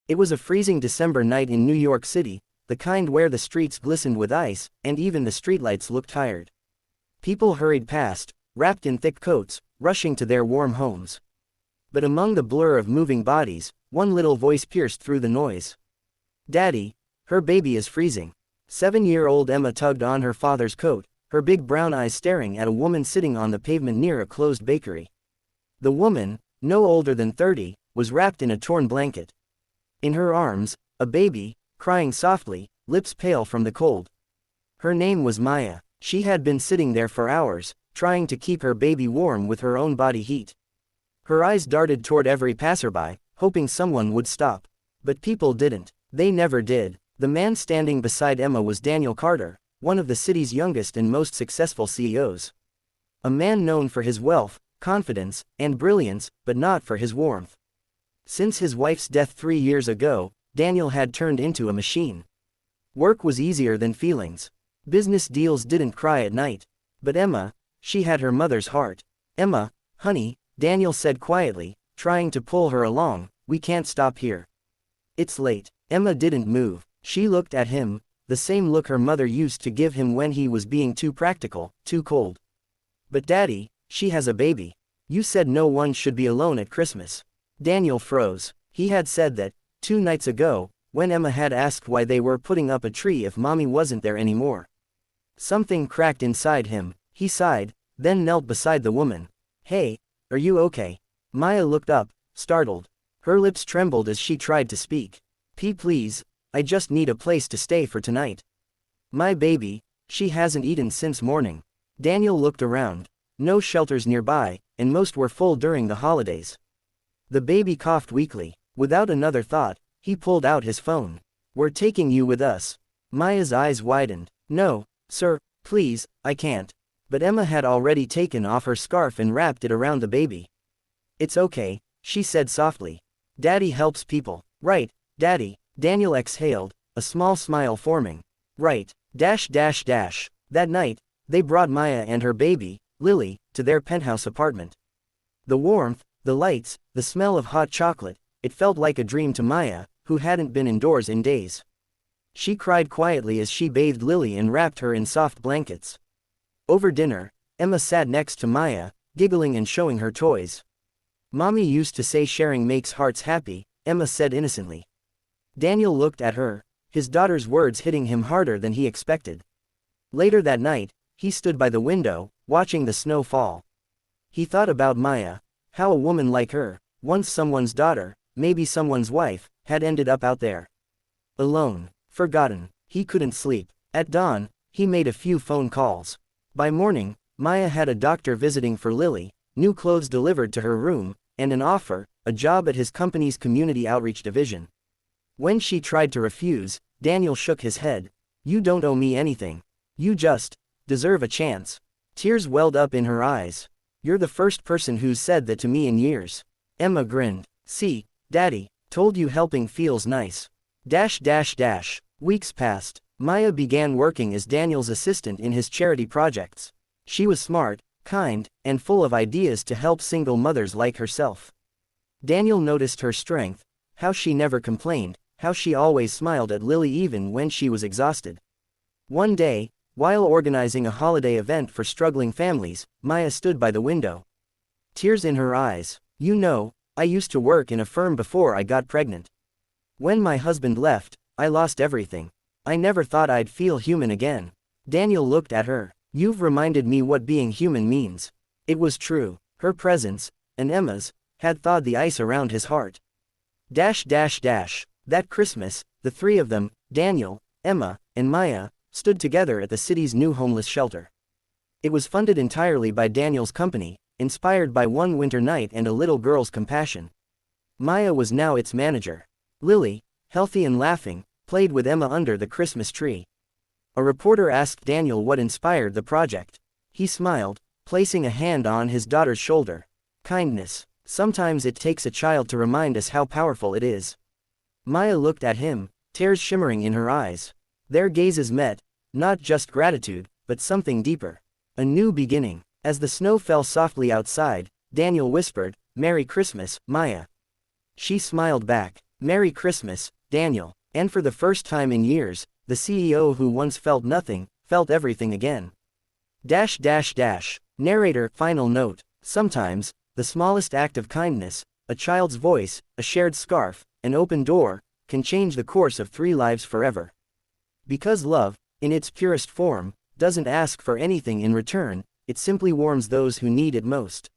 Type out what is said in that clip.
It was a freezing December night in New York City, the kind where the streets glistened with ice, and even the streetlights looked tired. People hurried past, wrapped in thick coats, rushing to their warm homes. But among the blur of moving bodies, one little voice pierced through the noise. "Daddy, her baby is freezing." 7-year-old Emma tugged on her father's coat, her big brown eyes staring at a woman sitting on the pavement near a closed bakery. The woman, no older than 30, was wrapped in a torn blanket. In her arms, a baby, crying softly, lips pale from the cold. Her name was Maya. She had been sitting there for hours, trying to keep her baby warm with her own body heat. Her eyes darted toward every passerby, hoping someone would stop. But people didn't. They never did. The man standing beside Emma was Daniel Carter, one of the city's youngest and most successful CEOs. A man known for his wealth, confidence, and brilliance, but not for his warmth. Since his wife's death 3 years ago, Daniel had turned into a machine. Work was easier than feelings. Business deals didn't cry at night. But Emma, she had her mother's heart. "Emma, honey," Daniel said quietly, trying to pull her along, "we can't stop here. It's late." Emma didn't move. She looked at him, the same look her mother used to give him when he was being too practical, too cold. "But Daddy, she has a baby. You said no one should be alone at Christmas." Daniel froze. He had said that 2 nights ago, when Emma had asked why they were putting up a tree if Mommy wasn't there anymore. Something cracked inside him. He sighed, then knelt beside the woman. "Hey, are you okay?" Maya looked up, startled. Her lips trembled as she tried to speak. Please, I just need a place to stay for tonight. My baby, she hasn't eaten since morning." Daniel looked around. No shelters nearby, and most were full during the holidays. The baby coughed weakly. Without another thought, he pulled out his phone. "We're taking you with us." Maya's eyes widened. "No, sir, please, I can't." But Emma had already taken off her scarf and wrapped it around the baby. "It's okay," she said softly. "Daddy helps people." "Right, Daddy," Daniel exhaled, a small smile forming. "Right, .. That night, they brought Maya and her baby, Lily, to their penthouse apartment. The warmth, the lights, the smell of hot chocolate, it felt like a dream to Maya, who hadn't been indoors in days. She cried quietly as she bathed Lily and wrapped her in soft blankets. Over dinner, Emma sat next to Maya, giggling and showing her toys. "Mommy used to say sharing makes hearts happy," Emma said innocently. Daniel looked at her, his daughter's words hitting him harder than he expected. Later that night, he stood by the window, watching the snow fall. He thought about Maya, how a woman like her, once someone's daughter, maybe someone's wife, had ended up out there. Alone, forgotten. He couldn't sleep. At dawn, he made a few phone calls. By morning, Maya had a doctor visiting for Lily, new clothes delivered to her room, and an offer, a job at his company's community outreach division. When she tried to refuse, Daniel shook his head. "You don't owe me anything. You just deserve a chance." Tears welled up in her eyes. "You're the first person who's said that to me in years." Emma grinned. "See, Daddy, told you helping feels nice." Weeks passed. Maya began working as Daniel's assistant in his charity projects. She was smart, kind, and full of ideas to help single mothers like herself. Daniel noticed her strength, how she never complained, how she always smiled at Lily even when she was exhausted. One day, while organizing a holiday event for struggling families, Maya stood by the window. Tears in her eyes. "You know, I used to work in a firm before I got pregnant. When my husband left, I lost everything. I never thought I'd feel human again." Daniel looked at her. "You've reminded me what being human means." It was true. Her presence, and Emma's, had thawed the ice around his heart. That Christmas, the 3 of them, Daniel, Emma, and Maya, stood together at the city's new homeless shelter. It was funded entirely by Daniel's company, inspired by one winter night and a little girl's compassion. Maya was now its manager. Lily, healthy and laughing, played with Emma under the Christmas tree. A reporter asked Daniel what inspired the project. He smiled, placing a hand on his daughter's shoulder. "Kindness. Sometimes it takes a child to remind us how powerful it is." Maya looked at him, tears shimmering in her eyes. Their gazes met, not just gratitude, but something deeper. A new beginning. As the snow fell softly outside, Daniel whispered, "Merry Christmas, Maya." She smiled back. Merry Christmas, Daniel. And for the first time in years, the CEO who once felt nothing, felt everything again. Narrator, final note. Sometimes, the smallest act of kindness, a child's voice, a shared scarf, an open door, can change the course of 3 lives forever. Because love, in its purest form, doesn't ask for anything in return, it simply warms those who need it most.